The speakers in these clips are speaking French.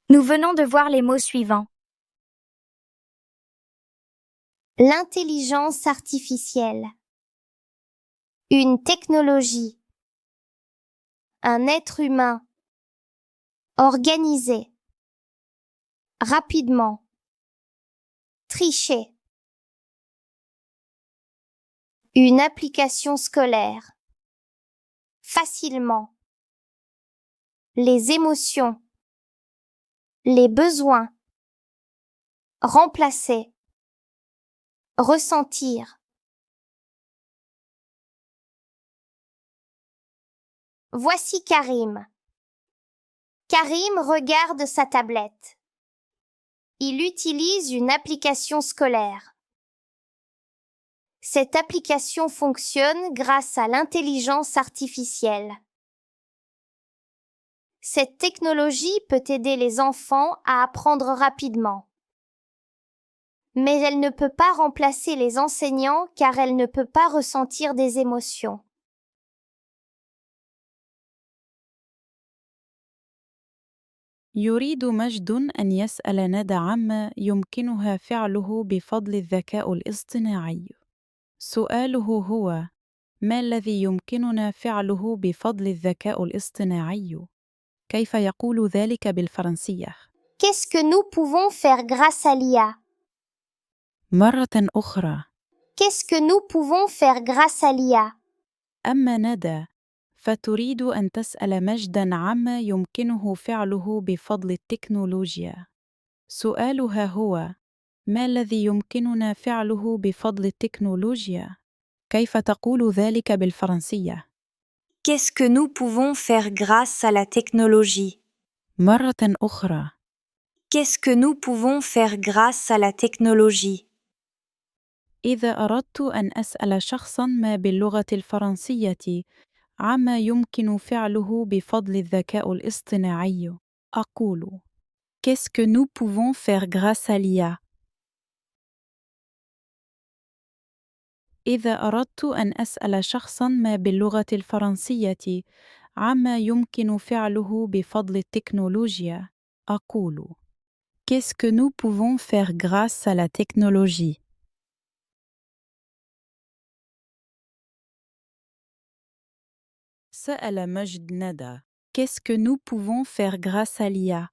Nous venons de voir les mots suivants. L'intelligence artificielle. Une technologie. Un être humain. Organisé. Rapidement. Tricher. Une application scolaire. Facilement. Les émotions. Les besoins. Remplacer. Ressentir. Voici Karim. Karim regarde sa tablette. Il utilise une application scolaire. Cette application fonctionne grâce à l'intelligence artificielle. Cette technologie peut aider les enfants à apprendre rapidement. Mais elle ne peut pas remplacer les enseignants car elle ne peut pas ressentir des émotions. يريد مجد أن يسأل ندى عما يمكنها فعله بفضل الذكاء الاصطناعي. سؤاله هو: ما الذي يمكننا فعله بفضل الذكاء الاصطناعي؟ كيف يقول ذلك بالفرنسية؟ Qu'est-ce que nous pouvons faire grâce à l'IA? مرة أخرى. Qu'est-ce que nous pouvons faire grâce à l'IA? أما ندى فتريد أن تسأل مجداً عما يمكنه فعله بفضل التكنولوجيا. سؤالها هو: ما الذي يمكننا فعله بفضل التكنولوجيا؟ كيف تقول ذلك بالفرنسية؟ Qu'est-ce que nous pouvons faire grâce à la technologie? مرة أخرى. Qu'est-ce que nous pouvons faire grâce à la technologie? إذا أردت أن أسأل شخصاً ما باللغة الفرنسية عما يمكن فعله بفضل الذكاء الاصطناعي، أقول: Qu'est-ce que nous pouvons faire grâce à l'IA؟ إذا أردت أن أسأل شخصاً ما باللغة الفرنسية عما يمكن فعله بفضل التكنولوجيا، أقول: Qu'est-ce que nous pouvons faire grâce à la technologie؟ سأل مجد ندى: Qu'est-ce que nous pouvons faire grâce à l'IA؟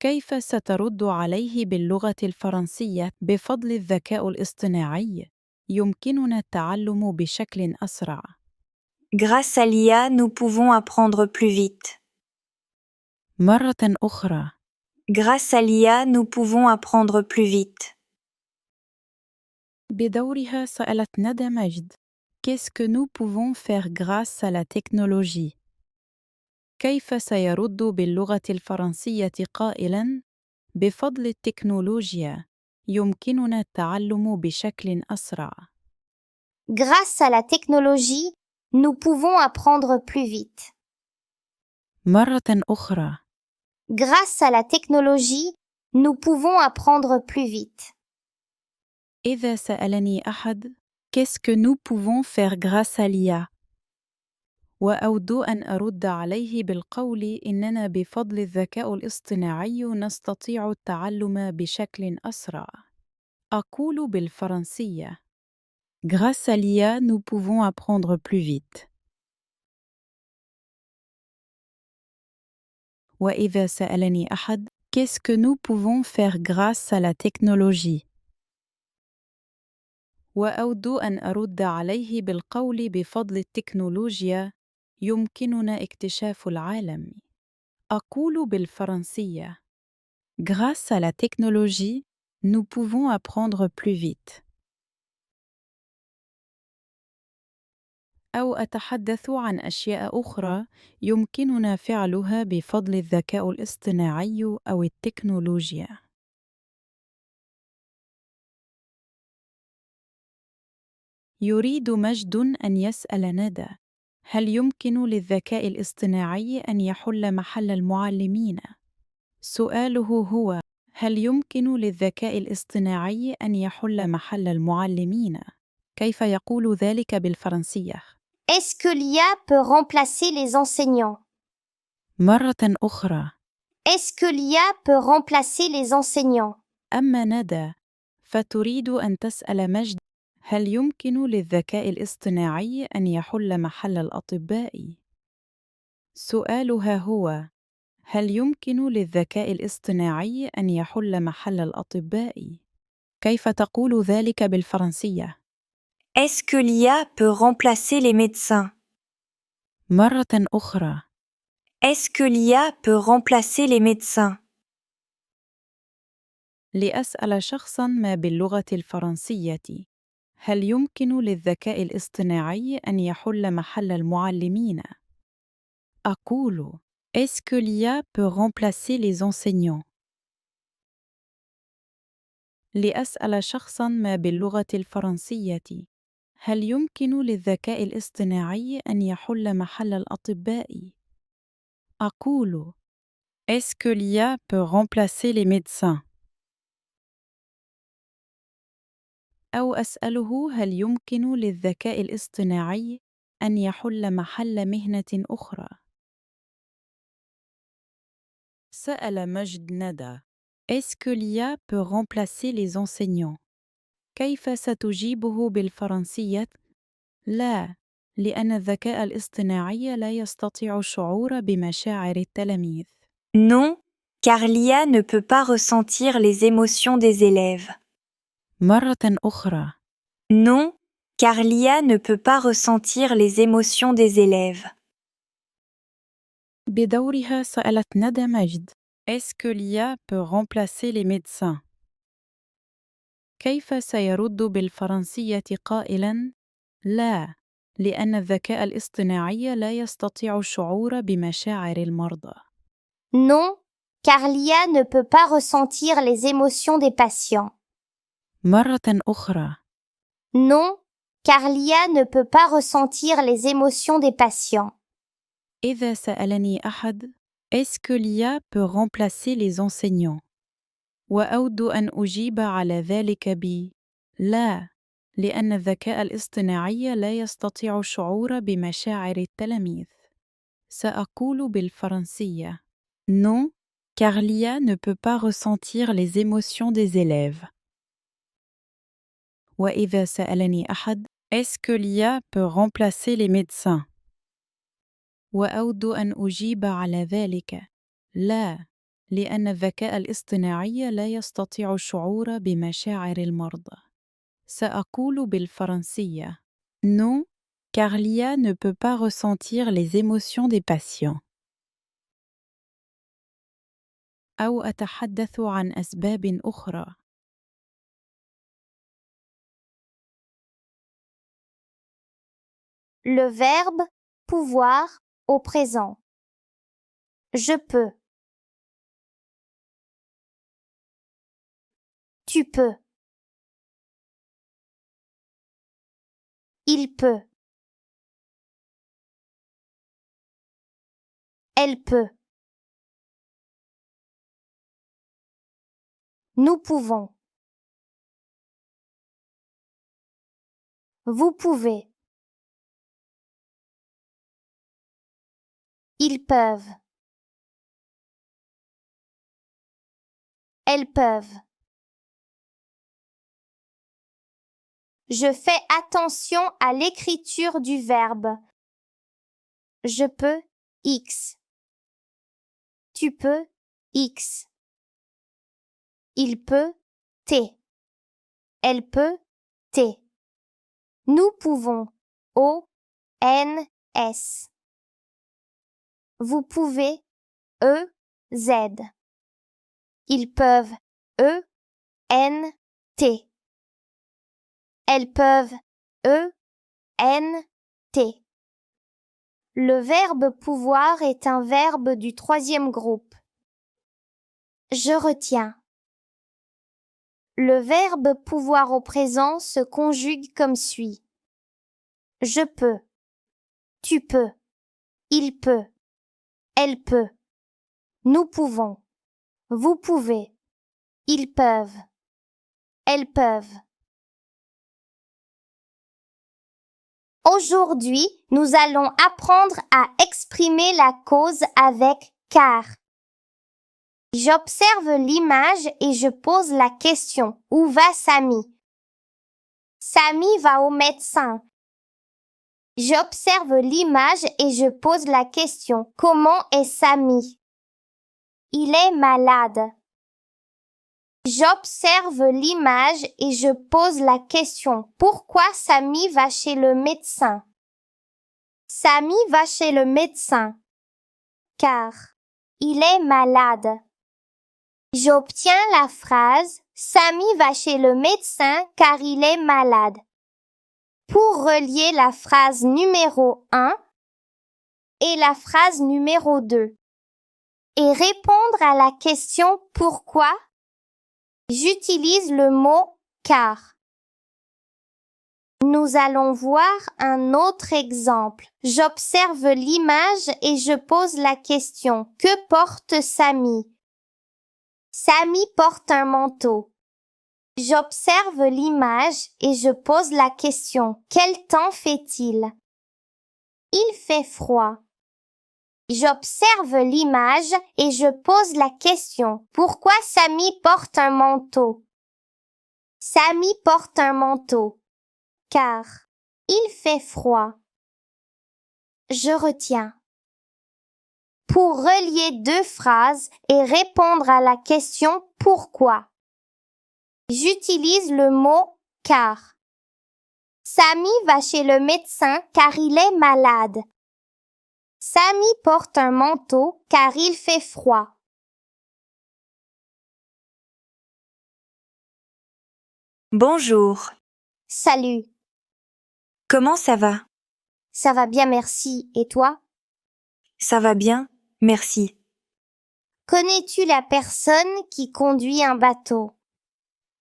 كيف سترد عليه باللغة الفرنسية بفضل الذكاء الاصطناعي؟ يمكننا التعلم بشكل أسرع. Grâce à l'IA, nous pouvons apprendre plus vite. مرة أخرى. Grâce à l'IA, nous pouvons apprendre plus vite. بدورها سألت ندى مجد: Qu'est-ce que nous pouvons faire grâce à la technologie؟ كيف سيرد باللغة الفرنسية قائلاً: بفضل التكنولوجيا يمكننا التعلم بشكل أسرع. Grâce à la technologie, nous pouvons apprendre plus vite. مرة أخرى. Grâce à la technologie, nous pouvons apprendre plus vite. إذا سألني أحد: Qu'est-ce que nous pouvons faire grâce à l'IA؟ وأود أن أرد عليه بالقول إننا بفضل الذكاء الاصطناعي نستطيع التعلم بشكل أسرع، أقول بالفرنسية: Grâce à l'IA, nous pouvons apprendre plus vite. وإذا سألني أحد: Qu'est-ce que nous pouvons faire grâce à la technologie؟ وأود أن أرد عليه بالقول بفضل التكنولوجيا يمكننا اكتشاف العالم، أقول بالفرنسية: Grâce à la technologie, nous pouvons apprendre plus vite. أو أتحدث عن أشياء أخرى يمكننا فعلها بفضل الذكاء الاصطناعي أو التكنولوجيا. يريد مجد أن يسأل ندى: هل يمكن للذكاء الاصطناعي أن يحل محل المعلمين؟ سؤاله هو: هل يمكن للذكاء الاصطناعي أن يحل محل المعلمين؟ كيف يقول ذلك بالفرنسية؟ Est-ce que l'IA peut remplacer les enseignants? مرة أخرى. Est-ce que l'IA peut remplacer les enseignants? أما ندى فتريد أن تسأل مجد هل يمكن للذكاء الاصطناعي أن يحل محل الأطباء؟ سؤالها هو: هل يمكن للذكاء الاصطناعي أن يحل محل الأطباء؟ كيف تقول ذلك بالفرنسية؟ Est-ce que l'IA peut remplacer les médecins? مرة أخرى. Est-ce que l'IA peut remplacer les médecins? لأسأل شخصاً ما باللغة الفرنسية: هل يمكن للذكاء الاصطناعي أن يحل محل المعلمين؟ أقول: Est-ce que l'IA peut remplacer les enseignants؟ لأسأل شخصاً ما باللغة الفرنسية: هل يمكن للذكاء الاصطناعي أن يحل محل الأطباء؟ أقول: Est-ce que l'IA peut remplacer les médecins؟ أو أسأله: هل يمكن للذكاء الاصطناعي أن يحل محل مهنة أخرى؟ سأل مجد ندى: Est-ce que l'IA peut remplacer les enseignants؟ كيف ستجيبه بالفرنسية؟ لا، لأن الذكاء الاصطناعي لا يستطيع الشعور بمشاعر التلاميذ. Non, car l'IA ne peut pas ressentir les émotions des élèves. مرة أخرى. Non, car l'IA ne peut pas ressentir les émotions des élèves. بدورها سألت ندى مجد: Est-ce que l'IA peut remplacer les médecins؟ كيف سيرد بالفرنسية قائلاً: لا، لأن الذكاء الاصطناعي لا يستطيع الشعور بمشاعر المرضى. Non, car l'IA ne peut pas ressentir les émotions des patients. مرة أخرى. Non, car l'IA ne peut pas ressentir les émotions des patients. إذا سألني أحد: Est-ce que l'IA peut remplacer les enseignants؟ وأود أن أجيب على ذلك ب لا، لأن الذكاء الاصطناعي لا يستطيع الشعور بمشاعر التلاميذ. سأقول بالفرنسية: Non, car l'IA ne peut pas ressentir les émotions des élèves. وإذا سألني أحد: Est-ce que l'IA peut remplacer les médecins؟ وأود أن أجيب على ذلك: لا، لأن الذكاء الاصطناعي لا يستطيع الشعور بمشاعر المرضى. سأقول بالفرنسية: Non, car l'IA ne peut pas ressentir les émotions des patients. أو أتحدث عن أسباب أخرى. Le verbe pouvoir au présent. Je peux. Tu peux. Il peut. Elle peut. Nous pouvons. Vous pouvez. Ils peuvent. Elles peuvent. Je fais attention à l'écriture du verbe. Je peux, X. Tu peux, X. Il peut, T. Elle peut, T. Nous pouvons, O, N, S. Vous pouvez, E, Z. Ils peuvent, E, N, T. Elles peuvent, E, N, T. Le verbe pouvoir est un verbe du troisième groupe. Je retiens. Le verbe pouvoir au présent se conjugue comme suit. Je peux. Tu peux. Il peut. Elle peut. Nous pouvons. Vous pouvez. Ils peuvent. Elles peuvent. Aujourd'hui, nous allons apprendre à exprimer la cause avec car. J'observe l'image et je pose la question. Où va Samy? Samy va au médecin. J'observe l'image et je pose la question. Comment est Samy? Il est malade. J'observe l'image et je pose la question. Pourquoi Samy va chez le médecin? Samy va chez le médecin. Car il est malade. J'obtiens la phrase Samy va chez le médecin car il est malade. Pour relier la phrase numéro 1 et la phrase numéro 2 et répondre à la question pourquoi, j'utilise le mot car. Nous allons voir un autre exemple. J'observe l'image et je pose la question. Que porte Samy? Samy porte un manteau. J'observe l'image et je pose la question. Quel temps fait-il? Il fait froid. J'observe l'image et je pose la question. Pourquoi Samy porte un manteau? Samy porte un manteau. Car il fait froid. Je retiens. Pour relier deux phrases et répondre à la question pourquoi, j'utilise le mot car. Samy va chez le médecin car il est malade. Samy porte un manteau car il fait froid. Bonjour. Salut. Comment ça va? Ça va bien, merci. Et toi? Ça va bien, merci. Connais-tu la personne qui conduit un bateau?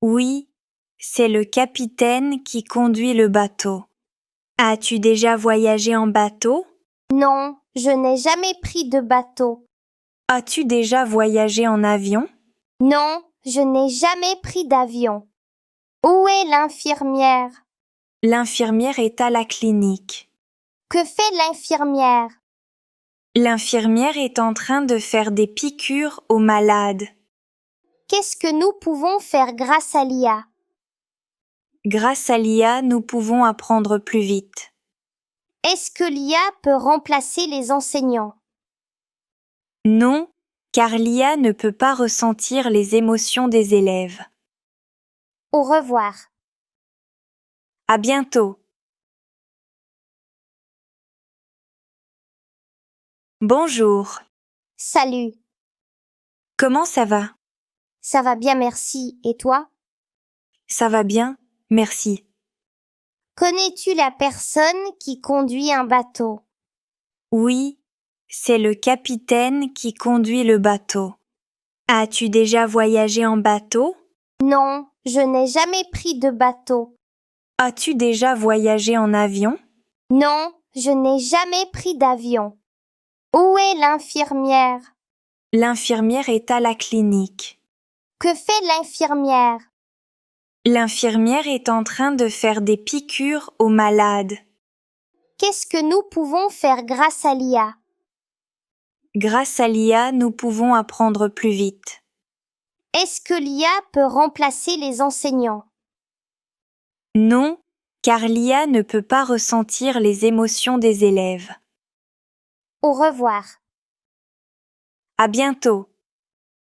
Oui, c'est le capitaine qui conduit le bateau. As-tu déjà voyagé en bateau? Non, je n'ai jamais pris de bateau. As-tu déjà voyagé en avion? Non, je n'ai jamais pris d'avion. Où est l'infirmière? L'infirmière est à la clinique. Que fait l'infirmière? L'infirmière est en train de faire des piqûres aux malades. Qu'est-ce que nous pouvons faire grâce à l'IA? Grâce à l'IA, nous pouvons apprendre plus vite. Est-ce que l'IA peut remplacer les enseignants? Non, car l'IA ne peut pas ressentir les émotions des élèves. Au revoir. À bientôt. Bonjour. Salut. Comment ça va? Ça va bien, merci. Et toi? Ça va bien, merci. Connais-tu la personne qui conduit un bateau? Oui, c'est le capitaine qui conduit le bateau. As-tu déjà voyagé en bateau? Non, je n'ai jamais pris de bateau. As-tu déjà voyagé en avion? Non, je n'ai jamais pris d'avion. Où est l'infirmière? L'infirmière est à la clinique. Que fait l'infirmière? L'infirmière est en train de faire des piqûres aux malades. Qu'est-ce que nous pouvons faire grâce à l'IA? Grâce à l'IA, nous pouvons apprendre plus vite. Est-ce que l'IA peut remplacer les enseignants? Non, car l'IA ne peut pas ressentir les émotions des élèves. Au revoir. À bientôt.